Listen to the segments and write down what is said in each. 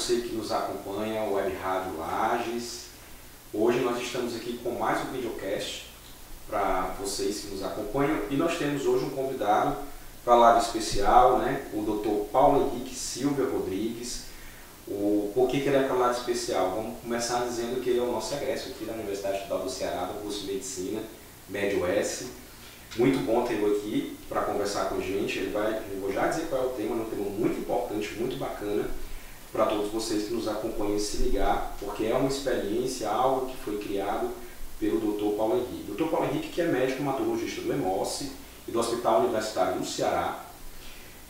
você que nos acompanha, o Web Rádio Lages. Hoje nós estamos aqui com mais um videocast para vocês que nos acompanham e nós temos hoje um convidado para lá de especial, né? O Dr. Paulo Henrique Silva Rodrigues. Por que ele é para lá de especial? Vamos começar dizendo que ele é o nosso egresso aqui da Universidade Estadual do Ceará, do curso de Medicina, Médio S. Muito bom tê-lo aqui para conversar com a gente. Eu vou já dizer qual é o tema, um tema muito importante, muito bacana para todos vocês que nos acompanham se ligar, porque é uma experiência, algo que foi criado pelo Dr. Paulo Henrique. Dr. Paulo Henrique, que é médico hematologista do EMOSSE e do Hospital Universitário do Ceará.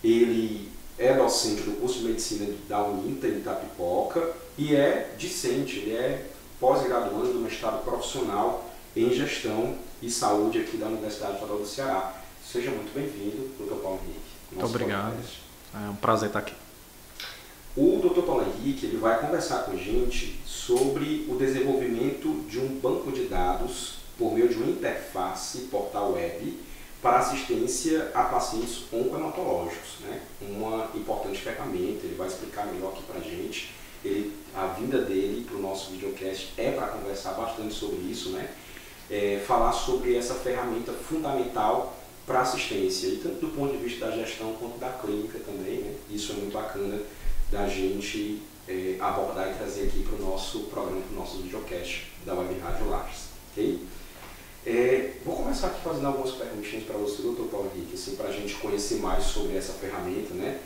Ele é docente do curso de Medicina da Uninter em Itapipoca e é discente, ele é pós-graduando do mestrado profissional em Gestão e Saúde aqui da Universidade Estadual do Ceará. Seja muito bem-vindo, Dr. Paulo Henrique. Muito obrigado, é um prazer estar aqui. O Dr. Paulo Henrique ele vai conversar com a gente sobre o desenvolvimento de um banco de dados por meio de uma interface portal web para assistência a pacientes oncohematológicos, né? Uma importante ferramenta, ele vai explicar melhor aqui para a gente. A vinda dele para o nosso videocast é para conversar bastante sobre isso, né? Falar sobre essa ferramenta fundamental para assistência, e tanto do ponto de vista da gestão quanto da clínica também, né? Isso é muito bacana da gente abordar e trazer aqui para o nosso programa, para o nosso videocast da Web Rádio Lages, ok? Vou começar aqui fazendo algumas perguntinhas para você, Dr. Paulo Henrique, assim, para a gente conhecer mais sobre essa ferramenta, né?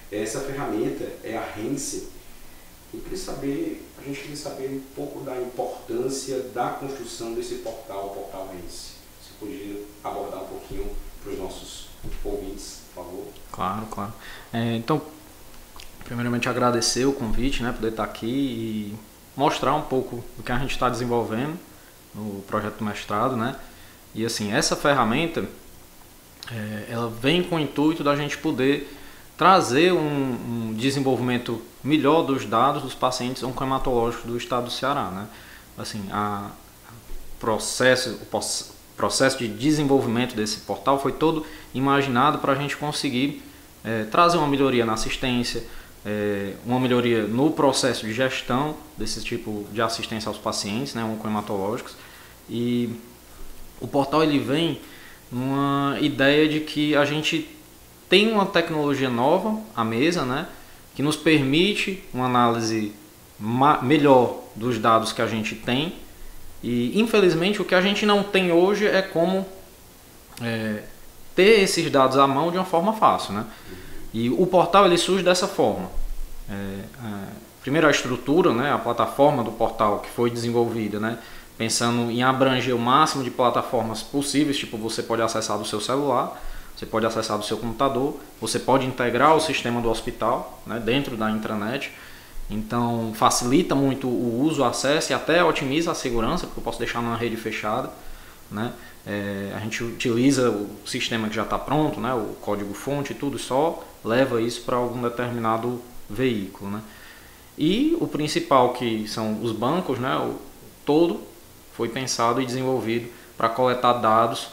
Essa ferramenta é a Rense. A gente queria saber um pouco da importância da construção desse portal, o portal Rense. Você podia abordar um pouquinho para os nossos ouvintes, por favor? Claro. Então, primeiramente agradecer o convite, né, poder estar aqui e mostrar um pouco do que a gente está desenvolvendo no projeto do mestrado, né? E assim, essa ferramenta, ela vem com o intuito da gente poder trazer um desenvolvimento melhor dos dados dos pacientes oncohematológicos do estado do Ceará, né? Assim, o processo de desenvolvimento desse portal foi todo imaginado para a gente conseguir trazer uma melhoria na assistência, uma melhoria no processo de gestão desse tipo de assistência aos pacientes, né, oncohematológicos. E o portal ele vem numa ideia de que a gente tem uma tecnologia nova à mesa, né, que nos permite uma análise melhor dos dados que a gente tem. E infelizmente o que a gente não tem hoje é como ter esses dados à mão de uma forma fácil, né? E o portal ele surge dessa forma. Primeiro a estrutura, né, a plataforma do portal que foi desenvolvida, né, pensando em abranger o máximo de plataformas possíveis, tipo você pode acessar do seu celular, você pode acessar do seu computador, você pode integrar o sistema do hospital, né, dentro da intranet. Então facilita muito o uso, o acesso e até otimiza a segurança, porque eu posso deixar numa rede fechada, né? A gente utiliza o sistema que já está pronto, né, o código-fonte e tudo, só leva isso para algum determinado veículo, né? E o principal, que são os bancos, né, o todo foi pensado e desenvolvido para coletar dados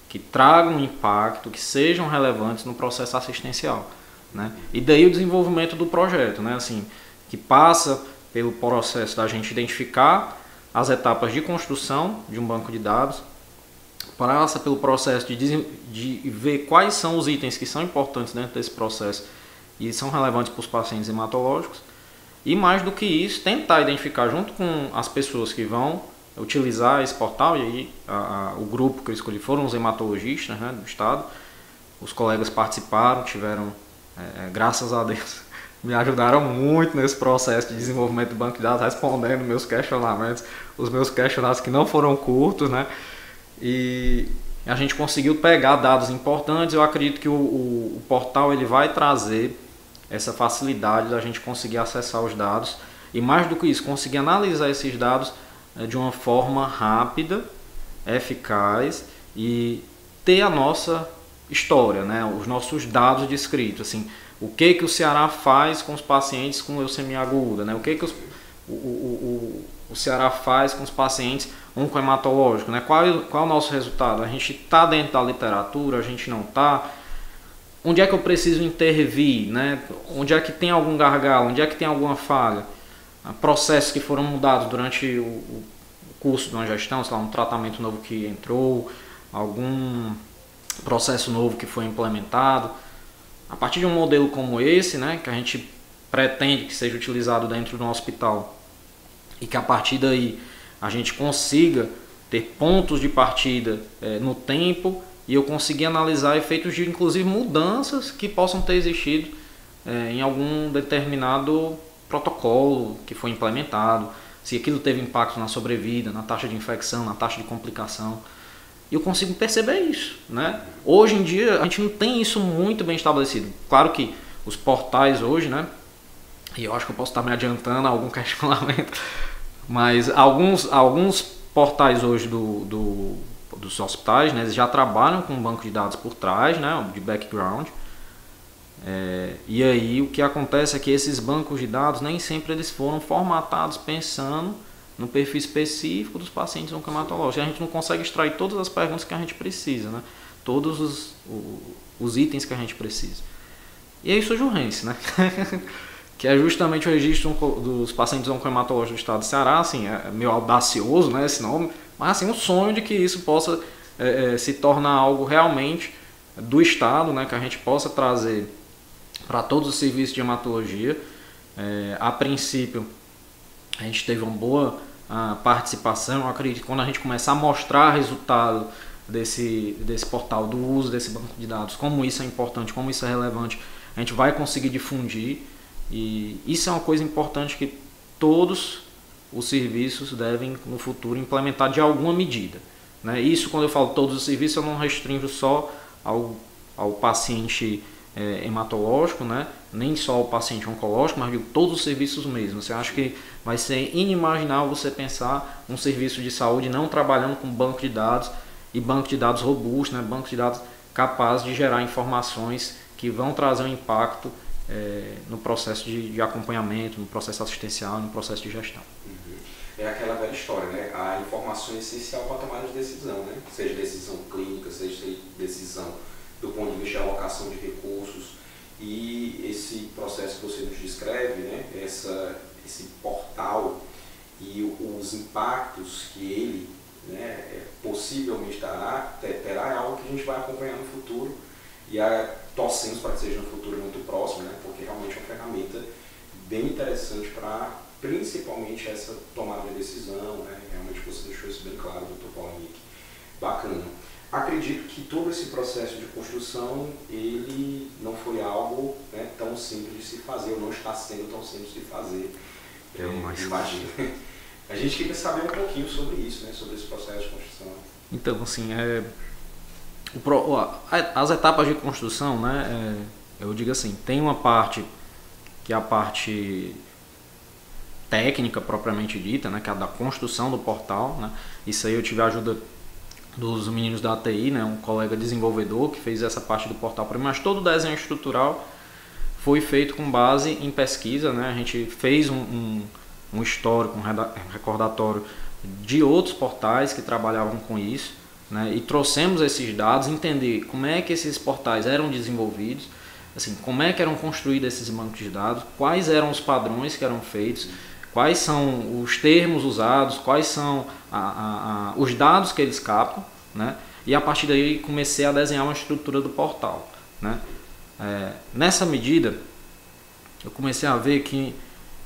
que tragam impacto, que sejam relevantes no processo assistencial, né? E daí o desenvolvimento do projeto, né, assim, que passa pelo processo da gente identificar as etapas de construção de um banco de dados, passa pelo processo de ver quais são os itens que são importantes dentro desse processo e são relevantes para os pacientes hematológicos, e mais do que isso, tentar identificar junto com as pessoas que vão utilizar esse portal, e aí o grupo que eu escolhi foram os hematologistas, né, do estado. Os colegas participaram, tiveram, graças a Deus, me ajudaram muito nesse processo de desenvolvimento do banco de dados, respondendo meus questionamentos, os meus questionários que não foram curtos, né? E a gente conseguiu pegar dados importantes. Eu acredito que o portal ele vai trazer essa facilidade da gente conseguir acessar os dados e, mais do que isso, conseguir analisar esses dados de uma forma rápida, eficaz e ter a nossa história, né? Os nossos dados descritos, assim, o que o Ceará faz com os pacientes com leucemia aguda, né? O que o Ceará faz com os pacientes oncohematológicos, né? Qual é o nosso resultado? A gente está dentro da literatura, a gente não está. onde é que eu preciso intervir, né? Onde é que tem algum gargalo, onde é que tem alguma falha, processos que foram mudados durante o curso de uma gestão, sei lá, um tratamento novo que entrou, algum processo novo que foi implementado. A partir de um modelo como esse, né, que a gente pretende que seja utilizado dentro de um hospital e que a partir daí a gente consiga ter pontos de partida no tempo e eu conseguir analisar efeitos de inclusive mudanças que possam ter existido em algum determinado protocolo que foi implementado, se aquilo teve impacto na sobrevida, na taxa de infecção, na taxa de complicação. E eu consigo perceber isso, né? Hoje em dia a gente não tem isso muito bem estabelecido. Claro que os portais hoje, né? E eu acho que eu posso estar me adiantando a algum questionamento, mas alguns portais hoje dos hospitais, né, eles já trabalham com um banco de dados por trás, né, de background. E aí o que acontece é que esses bancos de dados nem sempre eles foram formatados pensando no perfil específico dos pacientes oncohematológicos. A gente não consegue extrair todas as perguntas que a gente precisa, né? Todos os itens que a gente precisa. E aí surge o RENS, né? Que é justamente o registro dos pacientes oncohematológicos do estado de Ceará. Assim, é meio audacioso, né, esse nome, mas assim, um sonho de que isso possa se tornar algo realmente do estado, né, que a gente possa trazer para todos os serviços de hematologia. A princípio, a gente teve uma boa participação. Eu acredito que quando a gente começar a mostrar resultado desse portal, do uso desse banco de dados, como isso é importante, como isso é relevante, a gente vai conseguir difundir. E isso é uma coisa importante que todos os serviços devem no futuro implementar de alguma medida, né? Isso, quando eu falo todos os serviços, eu não restringo só ao paciente hematológico, né? Nem só ao paciente oncológico, mas digo todos os serviços mesmo. Você acha que vai ser inimaginável você pensar um serviço de saúde não trabalhando com banco de dados e banco de dados robusto, né? Banco de dados capaz de gerar informações que vão trazer um impacto no processo de acompanhamento, no processo assistencial, no processo de gestão. Uhum. É aquela velha história, né? A informação é essencial para a tomada de decisão, né? Seja decisão clínica, seja decisão do ponto de vista de alocação de recursos. E esse processo que você nos descreve, né? Esse portal e os impactos que ele, né, possivelmente terá é algo que a gente vai acompanhar no futuro. E torcemos para que seja no futuro muito próximo, né? Porque realmente é uma ferramenta bem interessante para principalmente essa tomada de decisão, né? Realmente você deixou isso bem claro, Dr. Paulo Henrique. Bacana. Acredito que todo esse processo de construção, ele não foi algo, né, tão simples de se fazer, ou não está sendo tão simples de fazer. Eu imagino. A gente queria saber um pouquinho sobre isso, né? Sobre esse processo de construção. Então, assim, as etapas de construção, né, eu digo assim, tem uma parte que é a parte técnica propriamente dita, né, que é a da construção do portal, né. Isso aí eu tive a ajuda dos meninos da ATI, né, um colega desenvolvedor que fez essa parte do portal para mim, mas todo o desenho estrutural foi feito com base em pesquisa, né. A gente fez um histórico, um recordatório de outros portais que trabalhavam com isso, né, e trouxemos esses dados, entender como é que esses portais eram desenvolvidos, assim, como é que eram construídos esses bancos de dados, quais eram os padrões que eram feitos, quais são os termos usados, quais são os dados que eles captam, né, e a partir daí comecei a desenhar uma estrutura do portal, né. Nessa medida, eu comecei a ver que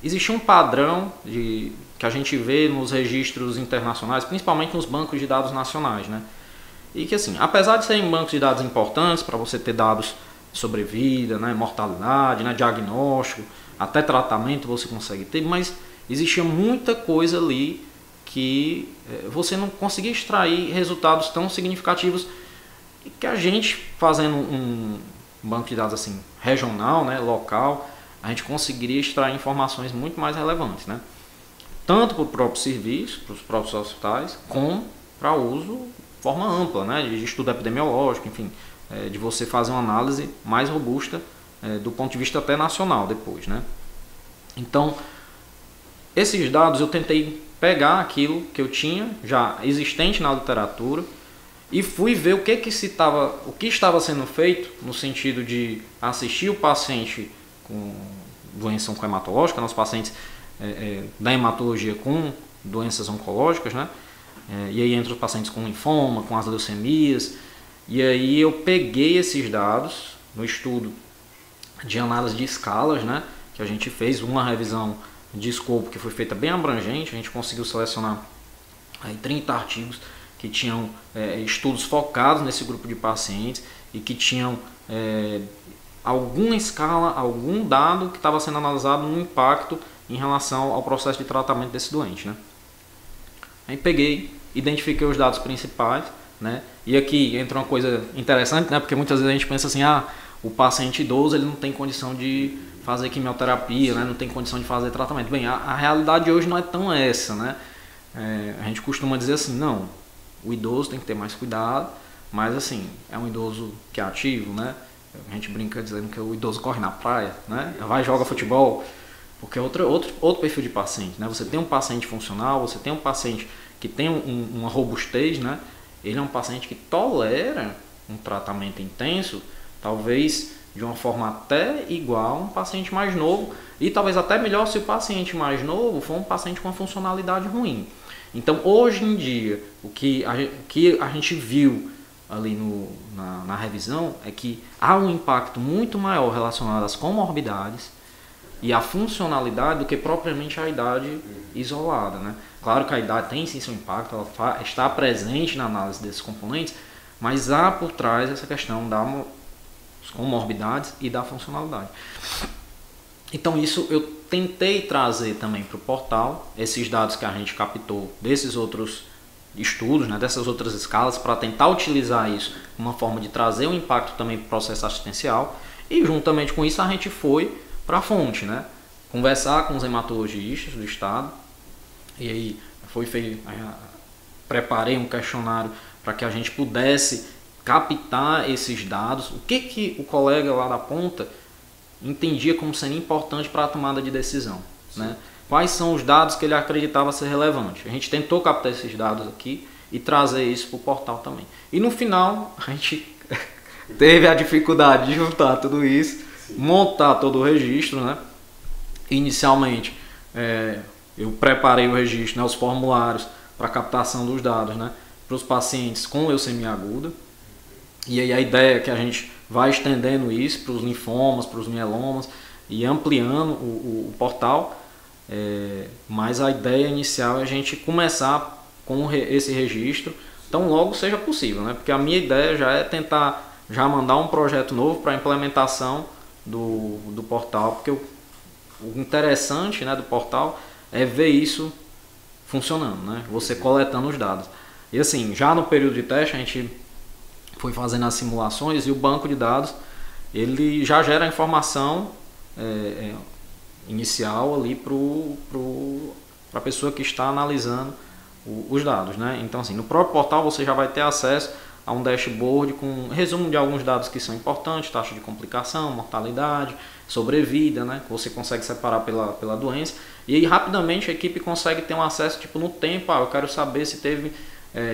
existia um padrão que a gente vê nos registros internacionais, principalmente nos bancos de dados nacionais, né? E que, assim, apesar de serem bancos de dados importantes para você ter dados de sobrevida, né, mortalidade, né, diagnóstico, até tratamento você consegue ter, mas existia muita coisa ali que você não conseguia extrair resultados tão significativos, e que a gente, fazendo um banco de dados assim regional, né, local, a gente conseguiria extrair informações muito mais relevantes, né? Tanto para o próprio serviço, para os próprios hospitais, como para uso de forma ampla, né? De estudo epidemiológico, enfim, de você fazer uma análise mais robusta do ponto de vista até nacional depois, né? Então, esses dados eu tentei pegar aquilo que eu tinha já existente na literatura e fui ver o que estava sendo feito no sentido de assistir o paciente com doença oncohematológica, os pacientes da hematologia com doenças oncológicas, né? E aí entre os pacientes com linfoma, com as leucemias, e aí eu peguei esses dados no estudo de análise de escalas, né? Que a gente fez uma revisão de escopo que foi feita bem abrangente, a gente conseguiu selecionar aí 30 artigos que tinham estudos focados nesse grupo de pacientes e que tinham alguma escala, algum dado que estava sendo analisado no impacto em relação ao processo de tratamento desse doente, né? Aí peguei, identifiquei os dados principais, né? E aqui entra uma coisa interessante, né? Porque muitas vezes a gente pensa assim, o paciente idoso ele não tem condição de fazer quimioterapia, né? Não tem condição de fazer tratamento. Bem, a realidade hoje não é tão essa, né? A gente costuma dizer assim, não, o idoso tem que ter mais cuidado, mas assim, é um idoso que é ativo, né? A gente brinca dizendo que o idoso corre na praia, né? Vai joga futebol, porque é outro perfil de paciente, né? Você tem um paciente funcional, você tem um paciente que tem uma robustez, né? Ele é um paciente que tolera um tratamento intenso, talvez de uma forma até igual a um paciente mais novo, e talvez até melhor se o paciente mais novo for um paciente com uma funcionalidade ruim. Então, hoje em dia, o que a gente viu ali na revisão é que há um impacto muito maior relacionado às comorbidades e à funcionalidade do que propriamente a idade isolada, né? Claro que a idade tem sim seu impacto, ela está presente na análise desses componentes, mas há por trás essa questão das comorbidades e da funcionalidade. Então isso eu tentei trazer também para o portal, esses dados que a gente captou desses outros estudos, né, dessas outras escalas, para tentar utilizar isso como uma forma de trazer um impacto também para o processo assistencial, e juntamente com isso a gente foi para a fonte, né, conversar com os hematologistas do estado, e aí preparei um questionário para que a gente pudesse captar esses dados, o que o colega lá da ponta entendia como sendo importante para a tomada de decisão, né? Quais são os dados que ele acreditava ser relevantes. A gente tentou captar esses dados aqui e trazer isso para o portal também. E no final, a gente teve a dificuldade de juntar tudo isso, montar todo o registro, né? Inicialmente, eu preparei o registro, né, os formulários para captação dos dados, né, para os pacientes com leucemia aguda. E aí a ideia é que a gente vai estendendo isso para os linfomas, para os mielomas e ampliando o portal. Mas a ideia inicial é a gente começar com esse registro tão logo seja possível, né? Porque a minha ideia já é tentar já mandar um projeto novo para a implementação do portal, porque o interessante, né, do portal é ver isso funcionando, né? Você coletando os dados. E assim, já no período de teste a gente foi fazendo as simulações e o banco de dados ele já gera a informação inicial ali para a pessoa que está analisando os dados, né? Então assim, no próprio portal você já vai ter acesso a um dashboard com um resumo de alguns dados que são importantes, taxa de complicação, mortalidade, sobrevida, né? Que você consegue separar pela doença, e aí rapidamente a equipe consegue ter um acesso tipo no tempo, eu quero saber se teve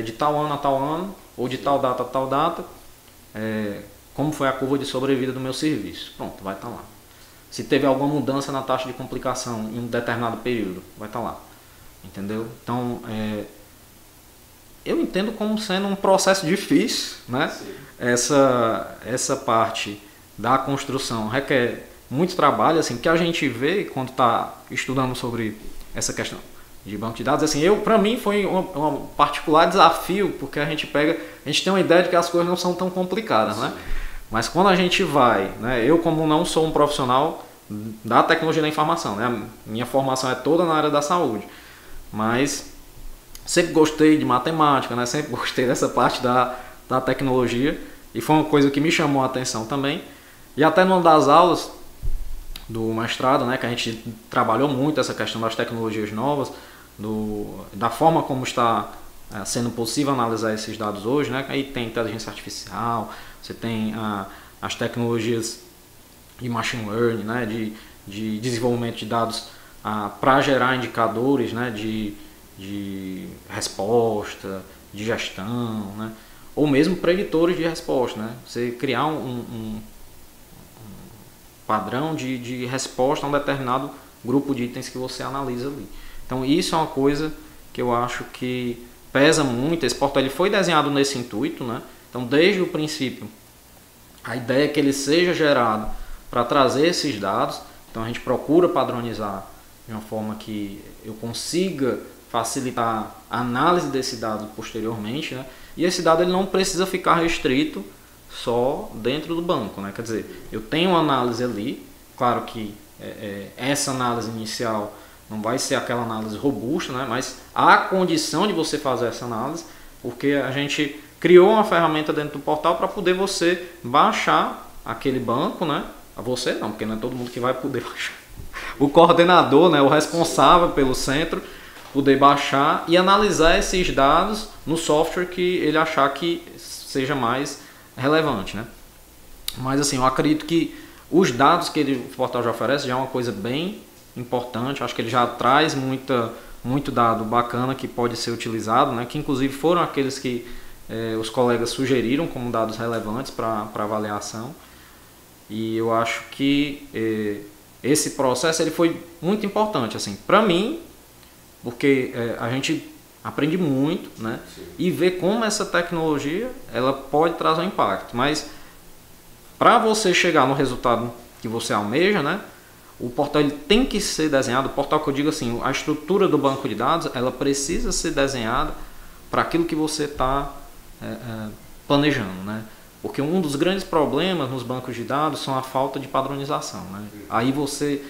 de tal ano a tal ano, ou de tal data a tal data, como foi a curva de sobrevida do meu serviço. Pronto, vai estar lá. Se teve alguma mudança na taxa de complicação em um determinado período, vai estar lá. Entendeu? Então, eu entendo como sendo um processo difícil, né? Essa parte da construção requer muito trabalho, assim, que a gente vê quando está estudando sobre essa questão de banco de dados. Assim, para mim foi um particular desafio, porque a gente tem uma ideia de que as coisas não são tão complicadas, né? Mas quando a gente vai, né? Eu como não sou um profissional da tecnologia da informação, né? Minha formação é toda na área da saúde, mas sempre gostei de matemática, né? Sempre gostei dessa parte da tecnologia, e foi uma coisa que me chamou a atenção também. E até numa das aulas do mestrado, né, que a gente trabalhou muito essa questão das tecnologias novas, da forma como está sendo possível analisar esses dados hoje, né? Aí tem inteligência artificial, você tem as tecnologias de machine learning, né, de desenvolvimento de dados para gerar indicadores, né, de resposta, de gestão, né? ou mesmo preditores de resposta, né? Você criar um padrão de resposta a um determinado grupo de itens que você analisa ali. Então isso é uma coisa que eu acho que pesa muito. Esse portal ele foi desenhado nesse intuito, né? Então desde o princípio a ideia é que ele seja gerado para trazer esses dados. Então a gente procura padronizar de uma forma que eu consiga facilitar a análise desse dado posteriormente, né? E esse dado ele não precisa ficar restrito só dentro do banco, né? Quer dizer, eu tenho uma análise ali, claro que essa análise inicial não vai ser aquela análise robusta, né? Mas há condição de você fazer essa análise, porque a gente criou uma ferramenta dentro do portal para poder você baixar aquele banco, né? A você não, porque não é todo mundo que vai poder baixar. O coordenador, né? O responsável pelo centro, poder baixar e analisar esses dados no software que ele achar que seja mais relevante, né? Mas assim, eu acredito que os dados que o portal já oferece já é uma coisa bem importante. Acho que ele já traz muito dado bacana que pode ser utilizado, né? Que inclusive foram aqueles que os colegas sugeriram como dados relevantes para avaliação. E eu acho que esse processo ele foi muito importante assim, para mim, porque a gente aprende muito, né? E vê como essa tecnologia ela pode trazer um impacto. Mas para você chegar no resultado que você almeja, né? O portal ele tem que ser desenhado. O portal que eu digo assim, a estrutura do banco de dados ela precisa ser desenhada para aquilo que você está planejando, né? Porque um dos grandes problemas nos bancos de dados são a falta de padronização, né? Aí você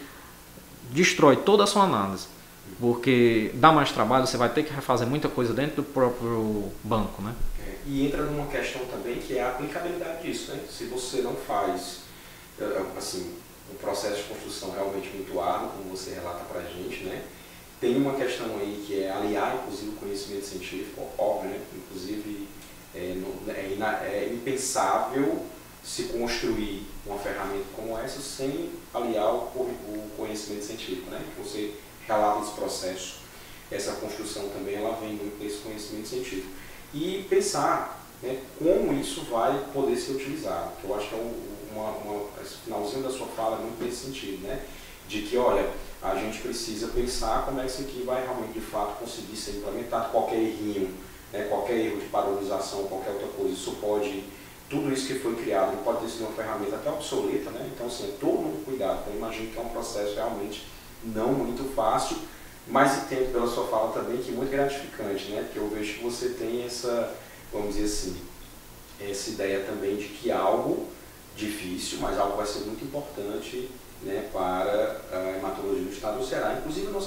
destrói toda a sua análise, porque dá mais trabalho, você vai ter que refazer muita coisa dentro do próprio banco, né? E entra numa questão também que é a aplicabilidade disso, né? Se você não faz, assim, um processo de construção realmente muito árduo, como você relata pra gente, né? Tem uma questão aí que é aliar, inclusive, o conhecimento científico, óbvio, né? Inclusive, é impensável se construir uma ferramenta como essa sem aliar o conhecimento científico, né? Você relata esse processo, essa construção também ela vem muito desse conhecimento científico. E pensar, né, como isso vai poder ser utilizado, que eu acho que esse finalzinho da sua fala é muito nesse sentido, né? De que, olha, a gente precisa pensar como é que isso aqui vai realmente, de fato, conseguir ser implementado, qualquer errinho, né, qualquer erro de padronização, qualquer outra coisa, tudo isso que foi criado pode ter sido uma ferramenta até obsoleta, né? Então, assim, é todo um cuidado. Então, imagino que é um processo realmente não muito fácil, mas entendo pela sua fala também que é muito gratificante, né? Porque eu vejo que você tem essa, vamos dizer assim, essa ideia também de que algo difícil, mas algo vai ser muito importante, né, para a hematologia do estado do Ceará. Inclusive, eu vou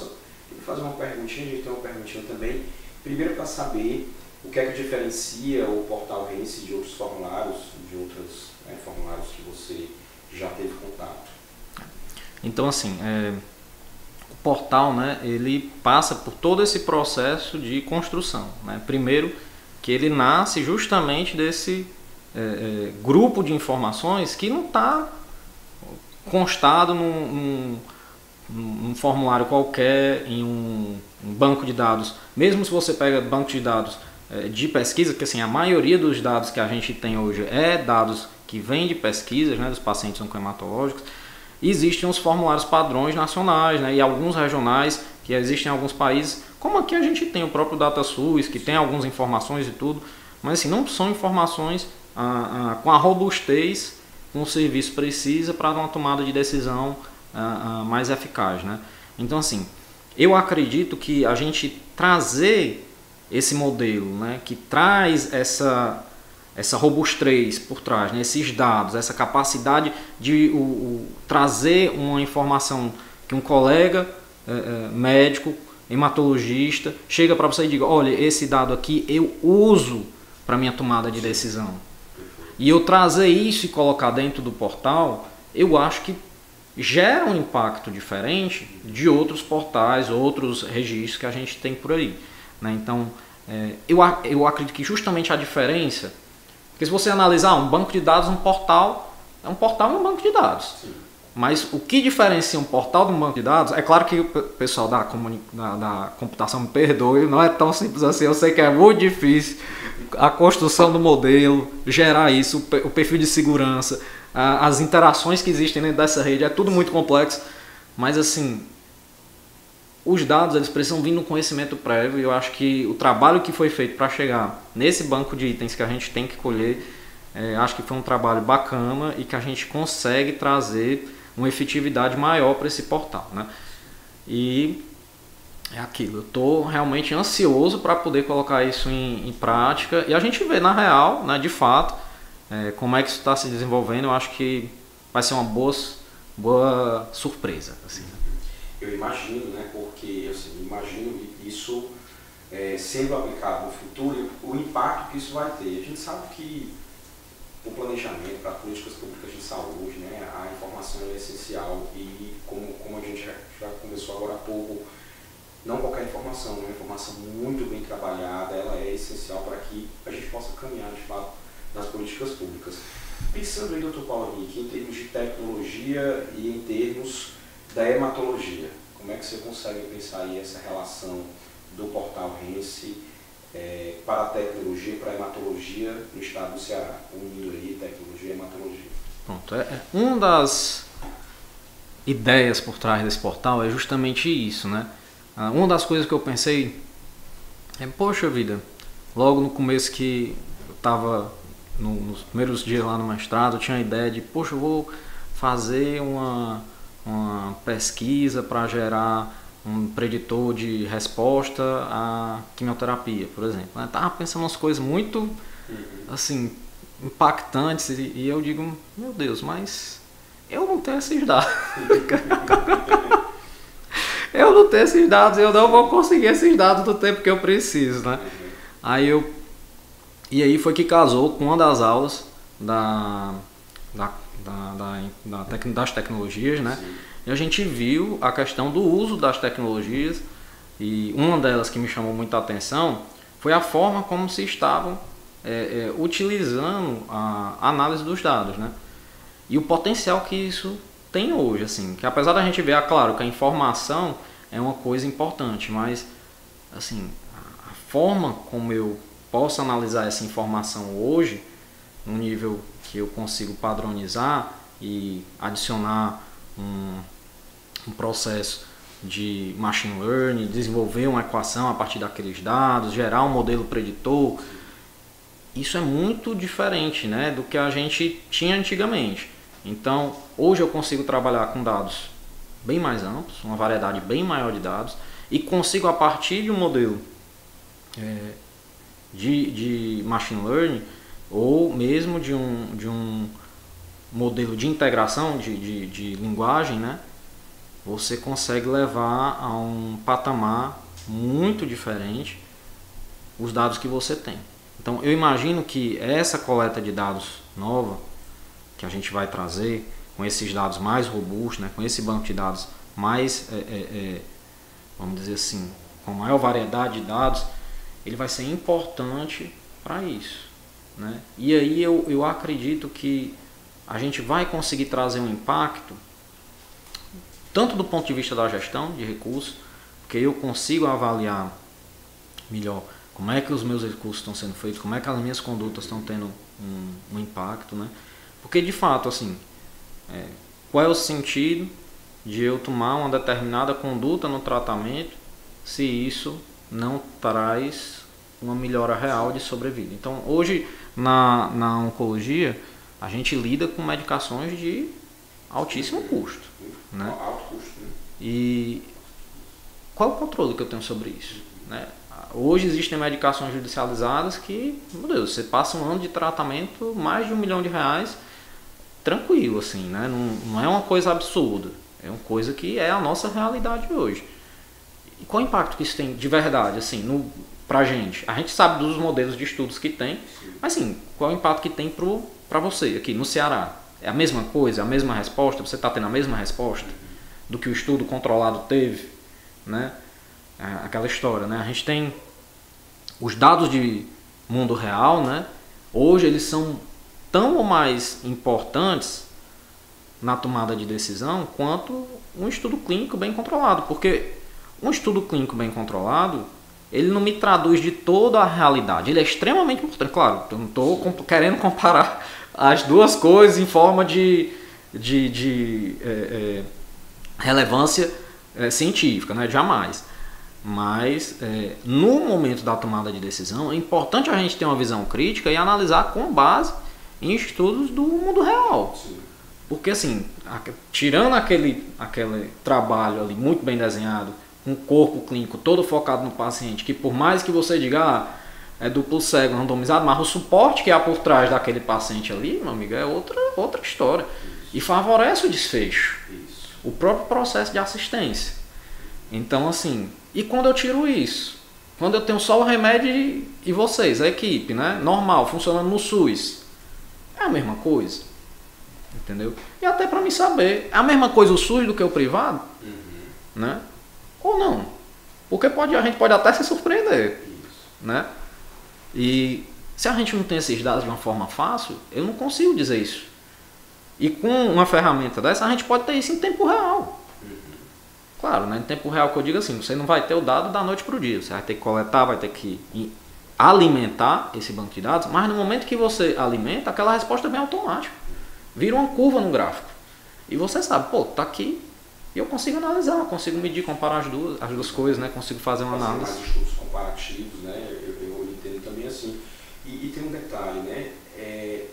fazer uma perguntinha, a gente tem uma perguntinha também, primeiro para saber o que é que diferencia o portal Rense de outros formulários, formulários que você já teve contato. Então, assim, o portal, né, ele passa por todo esse processo de construção, né? Primeiro, que ele nasce justamente desse grupo de informações que não está constado num formulário qualquer, em um banco de dados. Mesmo se você pega banco de dados de pesquisa, que assim, a maioria dos dados que a gente tem hoje é dados que vêm de pesquisas, né, dos pacientes oncohematológicos, existem os formulários padrões nacionais, né, e alguns regionais que existem em alguns países, como aqui a gente tem o próprio DataSUS, que tem algumas informações e tudo, mas assim, não são informações com a robustez que um serviço precisa para uma tomada de decisão mais eficaz, né? Então, assim, eu acredito que a gente trazer esse modelo, né, que traz essa robustez por trás, né, esses dados, essa capacidade de trazer uma informação que um colega médico, hematologista, chega para você e diga, olha, esse dado aqui eu uso para minha tomada de decisão. E eu trazer isso e colocar dentro do portal, eu acho que gera um impacto diferente de outros portais, outros registros que a gente tem por aí, né? Então, eu acredito que justamente a diferença, porque se você analisar um banco de dados, um portal é um banco de dados. Sim. Mas o que diferencia um portal de um banco de dados, é claro que o pessoal da computação me perdoe, não é tão simples assim, eu sei que é muito difícil a construção do modelo, gerar isso, o perfil de segurança, as interações que existem dentro dessa rede, é tudo muito complexo, mas assim, os dados eles precisam vir no conhecimento prévio e eu acho que o trabalho que foi feito para chegar nesse banco de itens que a gente tem que colher, acho que foi um trabalho bacana e que a gente consegue trazer uma efetividade maior para esse portal, né? E é aquilo, eu estou realmente ansioso para poder colocar isso em prática e a gente vê na real, né, de fato, como é que isso está se desenvolvendo. Eu acho que vai ser uma boa surpresa. Assim, né? Eu imagino, né, porque assim, imagino isso sendo aplicado no futuro, o impacto que isso vai ter. A gente sabe que o planejamento para políticas públicas de saúde, né, a informação é essencial e como a gente já conversou agora há pouco, não qualquer informação, uma informação muito bem trabalhada, ela é essencial para que a gente possa caminhar de fato nas políticas públicas. Pensando aí, Dr. Paulo Henrique, em termos de tecnologia e em termos da hematologia, como é que você consegue pensar aí essa relação do portal Rense para a tecnologia e para a hematologia no estado do Ceará, unindo aí tecnologia e hematologia? Pronto, uma das ideias por trás desse portal é justamente isso, né? Uma das coisas que eu pensei poxa vida, logo no começo que eu estava nos primeiros dias lá no mestrado, eu tinha a ideia de, poxa, eu vou fazer uma pesquisa para gerar um preditor de resposta à quimioterapia, por exemplo. Eu estava pensando umas coisas muito assim, impactantes e eu digo, meu Deus, mas eu não tenho esses dados. Eu não tenho esses dados, eu não vou conseguir esses dados do tempo que eu preciso, né? E aí foi que casou com uma das aulas das tecnologias, né? Sim. E a gente viu a questão do uso das tecnologias e uma delas que me chamou muita atenção foi a forma como se estavam utilizando a análise dos dados, né? E o potencial que isso tem hoje, assim, que apesar da gente ver, claro, que a informação é uma coisa importante, mas assim, a forma como eu posso analisar essa informação hoje, num nível que eu consigo padronizar e adicionar um processo de machine learning, desenvolver uma equação a partir daqueles dados, gerar um modelo preditor, isso é muito diferente, né, do que a gente tinha antigamente. Então, hoje eu consigo trabalhar com dados bem mais amplos, uma variedade bem maior de dados, e consigo, a partir de um modelo de machine learning, ou mesmo de um modelo de integração de linguagem, né, você consegue levar a um patamar muito diferente os dados que você tem. Então, eu imagino que essa coleta de dados nova que a gente vai trazer, com esses dados mais robustos, né, com esse banco de dados mais, vamos dizer assim, com maior variedade de dados, ele vai ser importante para isso, né? E aí eu acredito que a gente vai conseguir trazer um impacto, tanto do ponto de vista da gestão de recursos, porque eu consigo avaliar melhor como é que os meus recursos estão sendo feitos, como é que as minhas condutas estão tendo um impacto, né? Porque de fato, assim, qual é o sentido de eu tomar uma determinada conduta no tratamento se isso não traz uma melhora real de sobrevida? Então, hoje na oncologia a gente lida com medicações de altíssimo custo, né? Alto custo, né? E qual é o controle que eu tenho sobre isso, né? Hoje existem medicações judicializadas que, meu Deus, você passa um ano de tratamento, mais de R$1 milhão, tranquilo, assim, né? Não é uma coisa absurda, é uma coisa que é a nossa realidade hoje. E qual o impacto que isso tem de verdade, assim, pra gente? A gente sabe dos modelos de estudos que tem, mas assim, qual é o impacto que tem para você aqui no Ceará? É a mesma coisa, é a mesma resposta? Você está tendo a mesma resposta do que o estudo controlado teve, né? Aquela história, né? A gente tem os dados de mundo real, né? Hoje eles são tão ou mais importantes na tomada de decisão quanto um estudo clínico bem controlado, porque um estudo clínico bem controlado, ele não me traduz de toda a realidade, ele é extremamente importante, claro, eu não estou querendo comparar as duas coisas em forma de relevância científica, né? Jamais. Mas no momento da tomada de decisão é importante a gente ter uma visão crítica e analisar com base em estudos do mundo real. Sim. Porque assim, tirando aquele trabalho ali muito bem desenhado, um corpo clínico todo focado no paciente, que por mais que você diga é duplo cego, randomizado, mas o suporte que há por trás daquele paciente ali, meu amigo, é outra história. Isso. E favorece o desfecho. Isso. O próprio processo de assistência. Então assim, e quando eu tiro isso? Quando eu tenho só o remédio e vocês, a equipe, né? Normal, funcionando no SUS. É a mesma coisa. Entendeu? E até para mim saber, é a mesma coisa o SUS do que o privado? Né? Ou não? Porque a gente pode até se surpreender. Isso. Né? E se a gente não tem esses dados de uma forma fácil, eu não consigo dizer isso. E com uma ferramenta dessa, a gente pode ter isso em tempo real. Claro, né? Em tempo real que eu digo assim, você não vai ter o dado da noite para o dia. Você vai ter que coletar, vai ter que alimentar esse banco de dados, mas no momento que você alimenta, aquela resposta vem automática. Vira uma curva no gráfico. E você sabe, pô, tá aqui. E eu consigo analisar, consigo medir, comparar as duas coisas, né? Consigo fazer uma análise. Mais estudos comparativos, né? Eu entendo também assim. E tem um detalhe, né?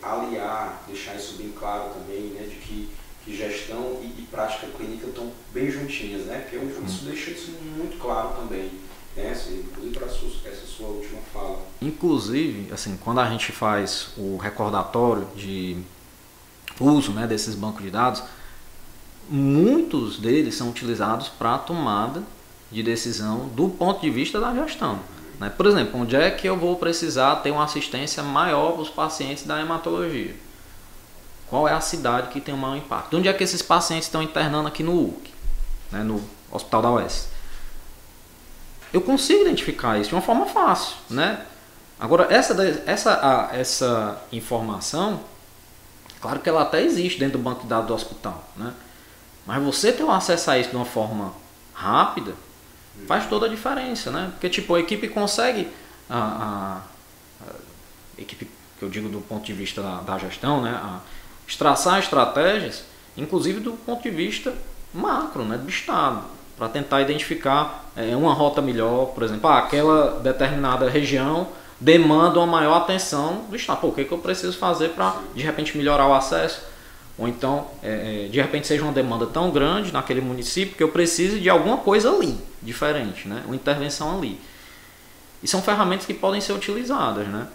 Aliar, deixar isso bem claro também, né? De que gestão e prática clínica estão bem juntinhas, né? Porque isso deixa isso muito claro também, né? Assim, inclusive para essa sua última fala. Inclusive, assim, quando a gente faz o recordatório de uso, né, desses bancos de dados, muitos deles são utilizados para a tomada de decisão do ponto de vista da gestão. Né? Por exemplo, onde é que eu vou precisar ter uma assistência maior para os pacientes da hematologia? Qual é a cidade que tem o maior impacto? Onde é que esses pacientes estão internando aqui no UC, né, no Hospital da UES? Eu consigo identificar isso de uma forma fácil. Né? Agora, essa informação, claro que ela até existe dentro do banco de dados do hospital, né? Mas você ter o acesso a isso de uma forma rápida faz toda a diferença, né? Porque tipo, a equipe consegue, a equipe que eu digo do ponto de vista da gestão, né? Traçar estratégias, inclusive do ponto de vista macro, né? Do estado, para tentar identificar uma rota melhor, por exemplo, aquela determinada região demanda uma maior atenção do estado. Pô, o que eu preciso fazer para de repente melhorar o acesso? Ou então, de repente seja uma demanda tão grande naquele município que eu precise de alguma coisa ali, diferente, né? Uma intervenção ali. E são ferramentas que podem ser utilizadas, né?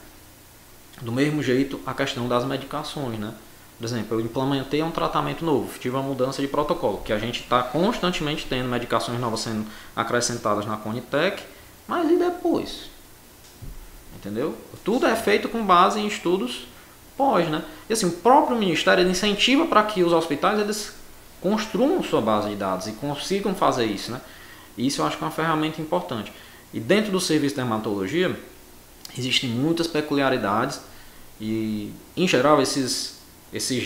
Do mesmo jeito, a questão das medicações, né? Por exemplo, eu implementei um tratamento novo, tive uma mudança de protocolo, que a gente está constantemente tendo medicações novas sendo acrescentadas na Conitec, mas e depois? Entendeu? Tudo é feito com base em estudos pós, né? E assim, o próprio Ministério ele incentiva para que os hospitais eles construam sua base de dados e consigam fazer isso, né? E isso eu acho que é uma ferramenta importante. E dentro do serviço de dermatologia, existem muitas peculiaridades e, em geral, esses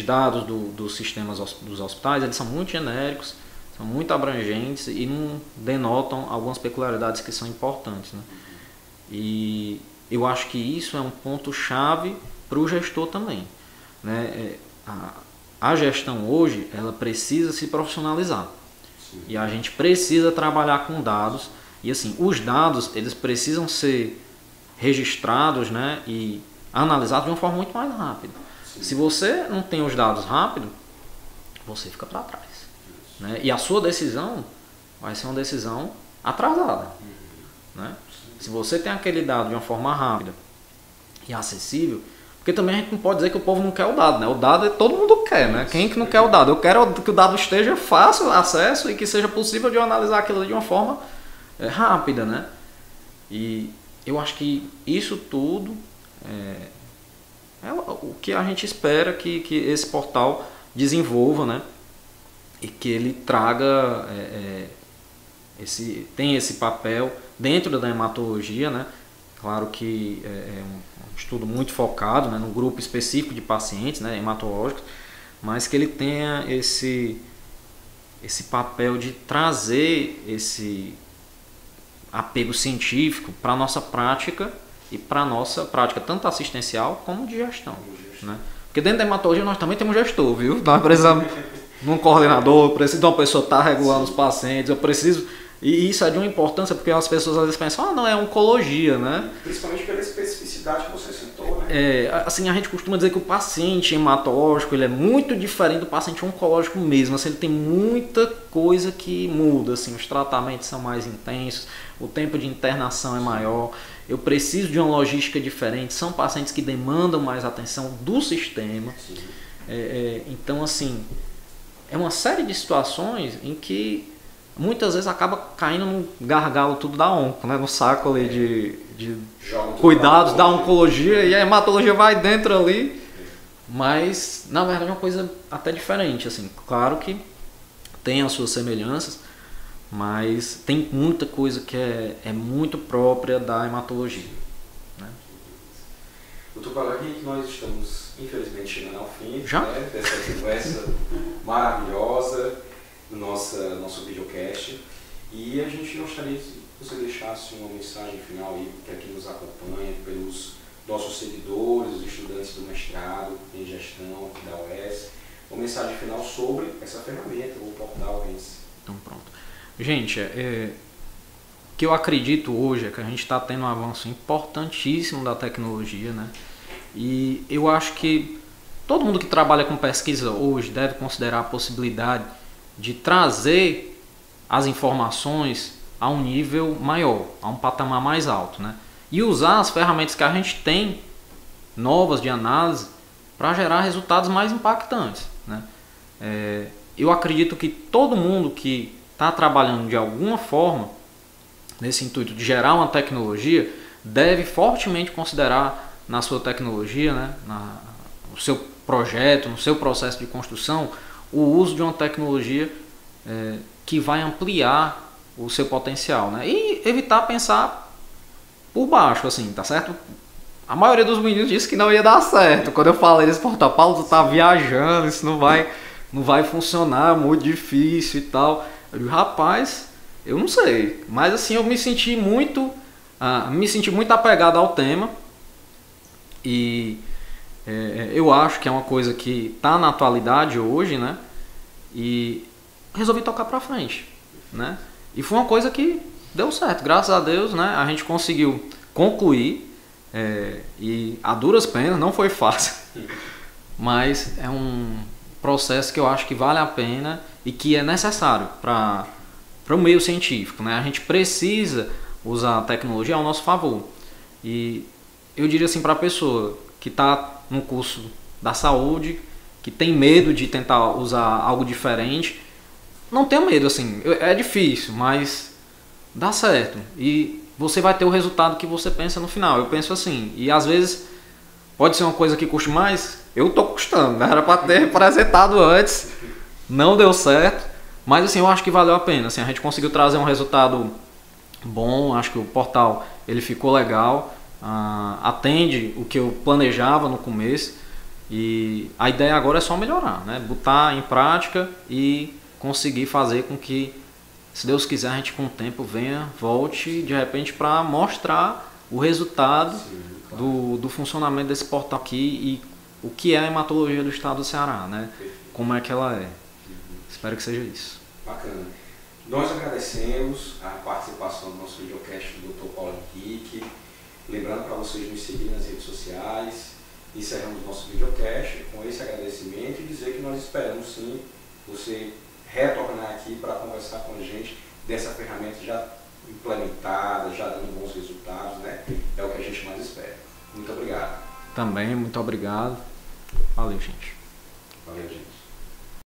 dados dos sistemas dos hospitais, eles são muito genéricos, são muito abrangentes e não denotam algumas peculiaridades que são importantes, né? E eu acho que isso é um ponto-chave para o gestor também, né? A gestão hoje ela precisa se profissionalizar. Sim. E a gente precisa trabalhar com dados e assim os dados eles precisam ser registrados, né, e analisados de uma forma muito mais rápida. Sim. Se você não tem os dados rápido, você fica para trás, né? E a sua decisão vai ser uma decisão atrasada, né? Se você tem aquele dado de uma forma rápida e acessível, porque também a gente não pode dizer que o povo não quer o dado, né? O dado todo mundo quer, né? Quem que não quer o dado? Eu quero que o dado esteja fácil acesso e que seja possível de eu analisar aquilo de uma forma rápida, né? E eu acho que isso tudo é o que a gente espera que esse portal desenvolva, né? E que ele traga tem esse papel dentro da hematologia, né? Claro que é um estudo muito focado, né, num grupo específico de pacientes, né, hematológicos, mas que ele tenha esse papel de trazer esse apego científico para a nossa prática e para a nossa prática tanto assistencial como de gestão, né? Porque dentro da hematologia nós também temos gestor, viu? Nós precisamos de um coordenador, eu preciso de uma pessoa que está regulando os pacientes, eu preciso... E isso é de uma importância porque as pessoas às vezes pensam, não, é oncologia, né? Principalmente pela especificidade que você citou, né? Assim, a gente costuma dizer que o paciente hematológico ele é muito diferente do paciente oncológico mesmo. Assim, ele tem muita coisa que muda, assim, os tratamentos são mais intensos, o tempo de internação é maior, eu preciso de uma logística diferente, são pacientes que demandam mais atenção do sistema. Então, assim, é uma série de situações em que muitas vezes acaba caindo no gargalo tudo da onco, né? No saco ali de cuidados da oncologia, e a hematologia vai dentro ali, mas na verdade é uma coisa até diferente, assim. Claro que tem as suas semelhanças, mas tem muita coisa que é muito própria da hematologia, né? Doutor Paulinho, nós estamos infelizmente chegando ao fim, já? Né, dessa conversa maravilhosa do nosso videocast, e a gente gostaria que você deixasse uma mensagem final aí para quem nos acompanha, pelos nossos seguidores, os estudantes do mestrado em gestão aqui da UES, uma mensagem final sobre essa ferramenta, o portal UES. Então pronto. Gente, o que eu acredito hoje é que a gente está tendo um avanço importantíssimo da tecnologia, né? E eu acho que todo mundo que trabalha com pesquisa hoje deve considerar a possibilidade de trazer as informações a um nível maior, a um patamar mais alto, né? E usar as ferramentas que a gente tem, novas de análise, para gerar resultados mais impactantes, né? Eu acredito que todo mundo que está trabalhando de alguma forma nesse intuito de gerar uma tecnologia deve fortemente considerar na sua tecnologia, né, no seu projeto, no seu processo de construção, o uso de uma tecnologia que vai ampliar o seu potencial, né? E evitar pensar por baixo, assim, tá certo? A maioria dos meninos disse que não ia dar certo. Quando eu falei desse portal, Paulo, tu tá viajando, isso não vai funcionar, muito difícil e tal. Eu digo, rapaz, eu não sei. Mas assim, eu me senti muito apegado ao tema. E eu acho que é uma coisa que está na atualidade hoje, né? E resolvi tocar para frente, né? E foi uma coisa que deu certo, graças a Deus, né? A gente conseguiu concluir, e a duras penas, não foi fácil, mas é um processo que eu acho que vale a pena e que é necessário para o meio científico, né? A gente precisa usar a tecnologia ao nosso favor. E eu diria assim para a pessoa que está no curso da saúde, que tem medo de tentar usar algo diferente, não tenha medo, assim, é difícil, mas dá certo. E você vai ter o resultado que você pensa no final. Eu penso assim, e às vezes pode ser uma coisa que custe mais, eu estou custando, né? Era para ter apresentado antes, não deu certo, mas assim, eu acho que valeu a pena. Assim, a gente conseguiu trazer um resultado bom, acho que o portal ele ficou legal, atende o que eu planejava no começo, e a ideia agora é só melhorar, né? Botar em prática e conseguir fazer com que, se Deus quiser, a gente com o tempo volte de repente para mostrar o resultado. Sim, claro. do funcionamento desse portal aqui e o que é a hematologia do estado do Ceará, né? Como é que ela é. Espero que seja isso. Bacana. Nós agradecemos a participação do nosso videocast do Dr. Paulo Henrique. Lembrando para vocês nos seguirem nas redes sociais. Encerramos o nosso videocast com esse agradecimento e dizer que nós esperamos sim você retornar aqui para conversar com a gente dessa ferramenta já implementada, já dando bons resultados, né? É o que a gente mais espera. Muito obrigado. Também, muito obrigado. Valeu, gente. Valeu, gente.